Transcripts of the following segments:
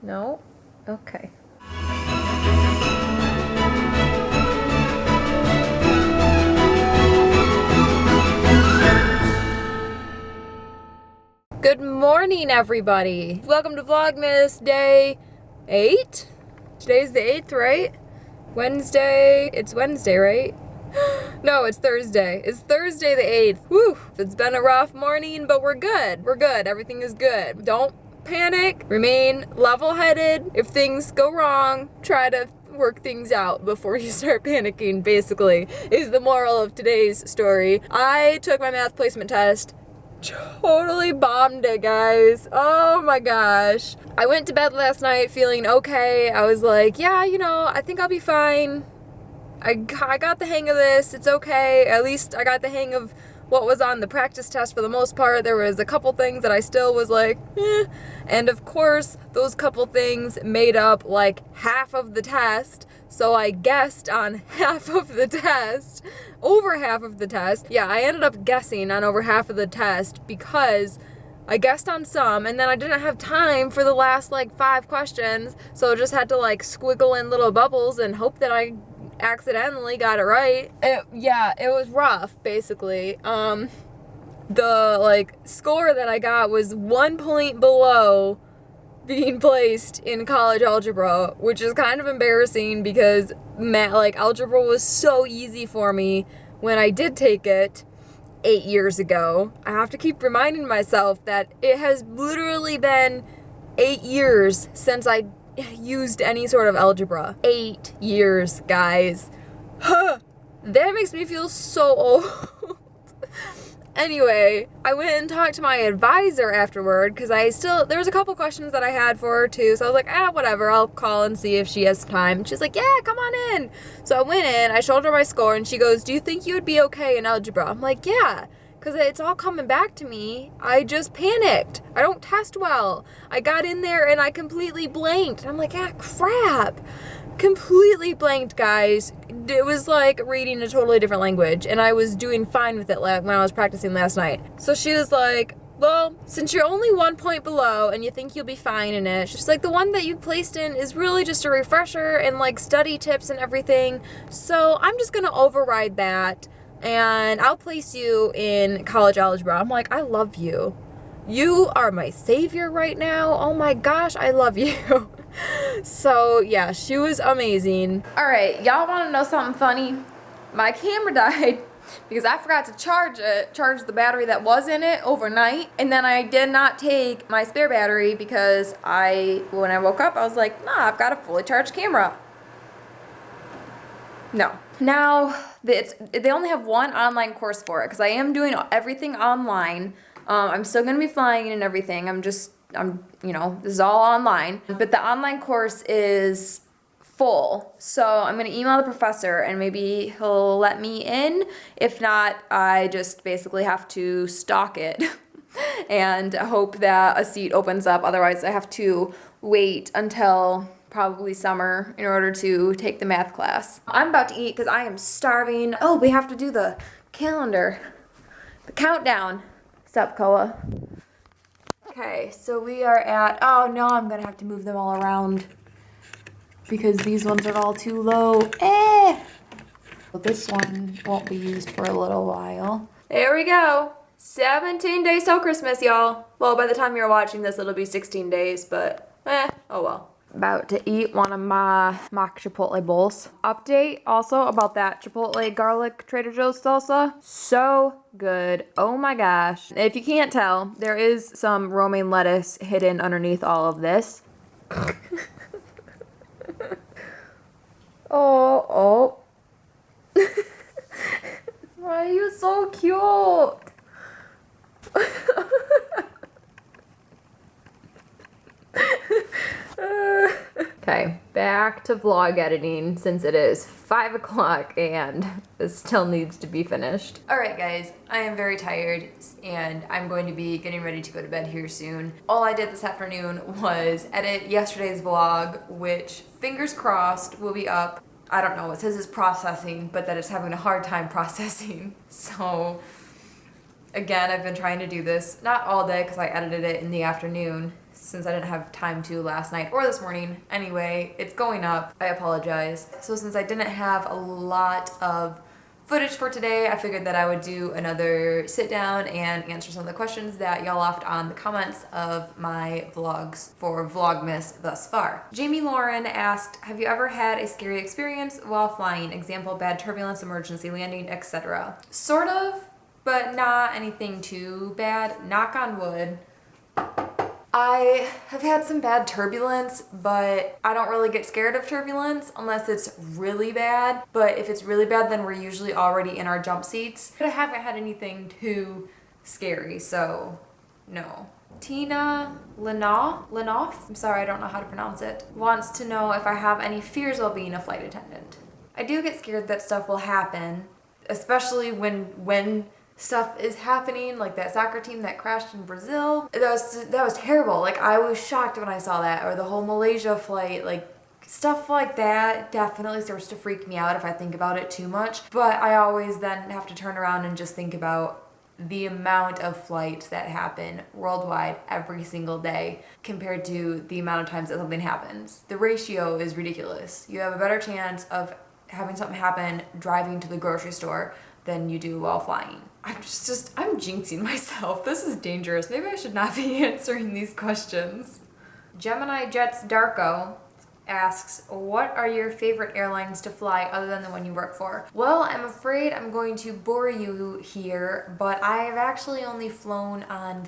No? Okay. Good morning, everybody. Welcome to Vlogmas Day 8? Today's the 8th, right? Wednesday. It's Wednesday, right? No, it's Thursday. It's Thursday the 8th. Whew. It's been a rough morning, but we're good. We're good. Everything is good. Don't panic. Remain level-headed. If things go wrong, try to work things out before you start panicking, basically, is the moral of today's story. I took my math placement test. Totally bombed it, guys. Oh my gosh. I went to bed last night feeling okay. I was like, yeah, I think I'll be fine. I got the hang of this. It's okay. At least I got the hang of what was on the practice test for the most part. There was a couple things that I still was like, eh. And of course, those couple things made up like half of the test. So I guessed on half of the test, over half of the test. Yeah, I ended up guessing on over half of the test because I guessed on some, and then I didn't have time for the last like 5 questions, so I just had to like squiggle in little bubbles and hope that I accidentally got it right. It was rough, basically. The like score that I got was 1 point below being placed in college algebra, which is kind of embarrassing because algebra was so easy for me when I did take it 8 years ago. I have to keep reminding myself that it has literally been 8 years since I used any sort of algebra. 8 years, guys. That makes me feel so old. Anyway, I went and talked to my advisor afterward because there was a couple questions that I had for her too. So I was like, whatever, I'll call and see if she has time. She's like, yeah, come on in. So I went in, I showed her my score, and she goes, do you think you would be okay in algebra? I'm like, yeah, because it's all coming back to me. I just panicked. I don't test well. I got in there and I completely blanked. I'm like, crap. Completely blanked, guys. It was like reading a totally different language, and I was doing fine with it when I was practicing last night. So she was like, well, since you're only 1 point below and you think you'll be fine in it, she's like, the one that you placed in is really just a refresher and like study tips and everything. So I'm just gonna override that and I'll place you in college algebra. I'm like, I love you. You are my savior right now. Oh my gosh, I love you. So yeah, she was amazing. All right, y'all want to know something funny? My camera died because I forgot to charge the battery that was in it overnight, and then I did not take my spare battery because when I woke up, I was like, nah, I've got a fully charged camera. No. Now, they only have one online course for it because I am doing everything online. I'm still going to be flying and everything. this is all online. But the online course is full. So I'm going to email the professor and maybe he'll let me in. If not, I just basically have to stalk it and hope that a seat opens up. Otherwise, I have to wait until probably summer in order to take the math class. I'm about to eat because I am starving. Oh, we have to do the calendar. The countdown. Sup, Koa? Okay, so we are at, oh no, I'm gonna have to move them all around because these ones are all too low. But this one won't be used for a little while. There we go. 17 days till Christmas, y'all. Well, by the time you're watching this, it'll be 16 days, but oh well. About to eat one of my mock Chipotle bowls. Update also about that Chipotle garlic Trader Joe's salsa. So good. Oh my gosh. If you can't tell, there is some romaine lettuce hidden underneath all of this. Oh. Why are you so cute? Okay, back to vlog editing since it is 5 o'clock and this still needs to be finished. Alright guys, I am very tired and I'm going to be getting ready to go to bed here soon. All I did this afternoon was edit yesterday's vlog, which fingers crossed will be up. I don't know, it says it's processing, but that it's having a hard time processing. So again, I've been trying to do this, not all day because I edited it in the afternoon. since I didn't have time to last night or this morning. Anyway, it's going up. I apologize. So since I didn't have a lot of footage for today, I figured that I would do another sit down and answer some of the questions that y'all left on the comments of my vlogs for Vlogmas thus far. Jamie Lauren asked, have you ever had a scary experience while flying? Example, bad turbulence, emergency landing, etc. Sort of, but not anything too bad. Knock on wood. I have had some bad turbulence, but I don't really get scared of turbulence unless it's really bad. But if it's really bad, then we're usually already in our jump seats. But I haven't had anything too scary, so no. Tina Lenoff, I'm sorry, I don't know how to pronounce it, wants to know if I have any fears while being a flight attendant. I do get scared that stuff will happen, especially when stuff is happening, like that soccer team that crashed in Brazil. That was terrible. Like, I was shocked when I saw that, or the whole Malaysia flight. Like, stuff like that definitely starts to freak me out if I think about it too much. But I always then have to turn around and just think about the amount of flights that happen worldwide every single day compared to the amount of times that something happens. The ratio is ridiculous. You have a better chance of having something happen driving to the grocery store than you do while flying. I'm jinxing myself. This is dangerous. Maybe I should not be answering these questions. Gemini Jets Darko asks, what are your favorite airlines to fly other than the one you work for? Well, I'm afraid I'm going to bore you here, but I have actually only flown on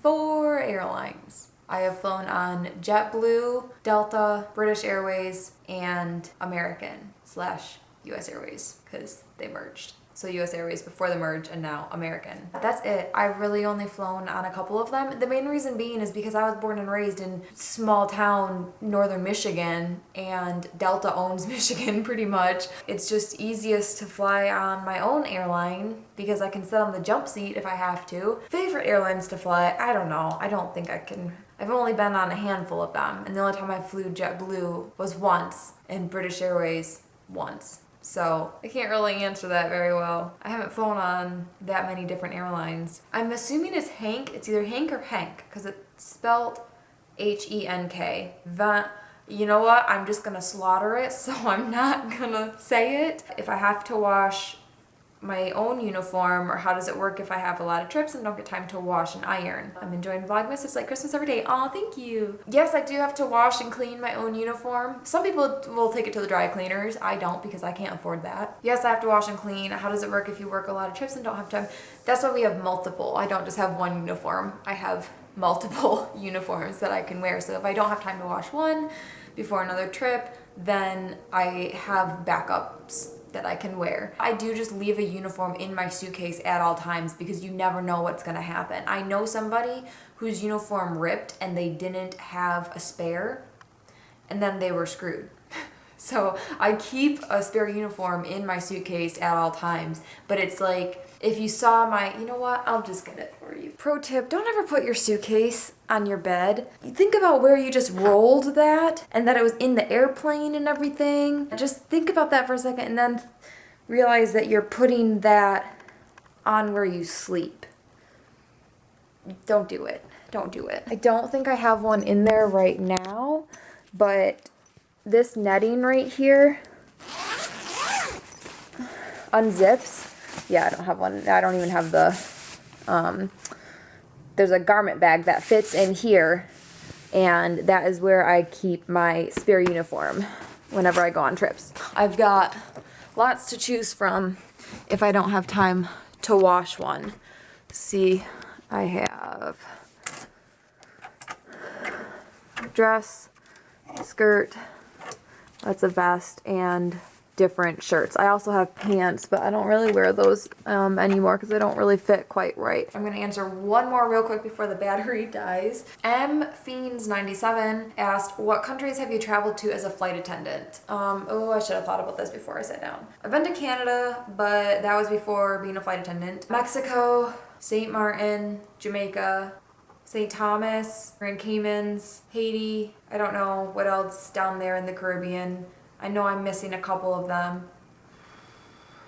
4 airlines. I have flown on JetBlue, Delta, British Airways, and American/US Airways, because they merged. So US Airways before the merge, and now American. That's it. I've really only flown on a couple of them. The main reason being is because I was born and raised in small town northern Michigan, and Delta owns Michigan pretty much. It's just easiest to fly on my own airline because I can sit on the jump seat if I have to. Favorite airlines to fly? I don't know. I don't think I can. I've only been on a handful of them, and the only time I flew JetBlue was once, and British Airways once. So I can't really answer that very well. I haven't flown on that many different airlines. I'm assuming it's Hank. It's either Hank or Henk, because it's spelled Henk. You know what? I'm just gonna slaughter it, so I'm not gonna say it. If I have to wash my own uniform, or how does it work if I have a lot of trips and don't get time to wash and iron? I'm enjoying Vlogmas. It's like Christmas every day. Aw, thank you. Yes, I do have to wash and clean my own uniform. Some people will take it to the dry cleaners. I don't, because I can't afford that. Yes, I have to wash and clean. How does it work if you work a lot of trips and don't have time? That's why we have multiple. I don't just have one uniform. I have multiple uniforms that I can wear. So if I don't have time to wash one before another trip, then I have backups that I can wear. I do just leave a uniform in my suitcase at all times because you never know what's gonna happen. I know somebody whose uniform ripped and they didn't have a spare, and then they were screwed. So I keep a spare uniform in my suitcase at all times, but it's like, if you saw my, you know what, I'll just get it for you. Pro tip, don't ever put your suitcase on your bed. Think about where you just rolled that and that it was in the airplane and everything. Just think about that for a second and then realize that you're putting that on where you sleep. Don't do it. Don't do it. I don't think I have one in there right now, but this netting right here unzips. Yeah, I don't have one. I don't even have the, there's a garment bag that fits in here, and that is where I keep my spare uniform whenever I go on trips. I've got lots to choose from if I don't have time to wash one. See, I have dress, skirt, that's a vest, and different shirts. I also have pants, but I don't really wear those anymore because they don't really fit quite right. I'm gonna answer one more real quick before the battery dies. Fiends97 asked, what countries have you traveled to as a flight attendant? Oh, I should have thought about this before I sat down. I've been to Canada, but that was before being a flight attendant. Mexico, St. Martin, Jamaica, St. Thomas, Grand Caymans, Haiti. I don't know what else down there in the Caribbean. I know I'm missing a couple of them.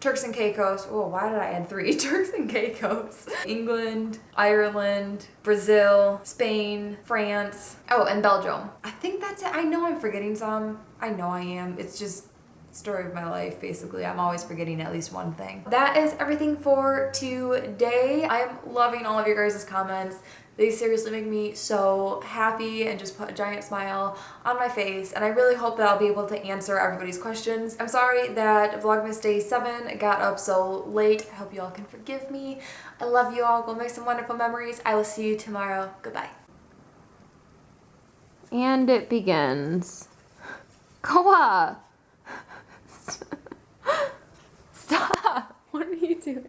Turks and Caicos. Oh, why did I add 3? Turks and Caicos. England, Ireland, Brazil, Spain, France. Oh, and Belgium. I think that's it. I know I'm forgetting some. I know I am. It's just story of my life, basically. I'm always forgetting at least one thing. That is everything for today. I am loving all of your guys' comments. They seriously make me so happy and just put a giant smile on my face, and I really hope that I'll be able to answer everybody's questions. I'm sorry that Vlogmas Day 7 got up so late. I hope you all can forgive me. I love you all. Go make some wonderful memories. I will see you tomorrow. Goodbye. And it begins. Koa! Stop! What are you doing?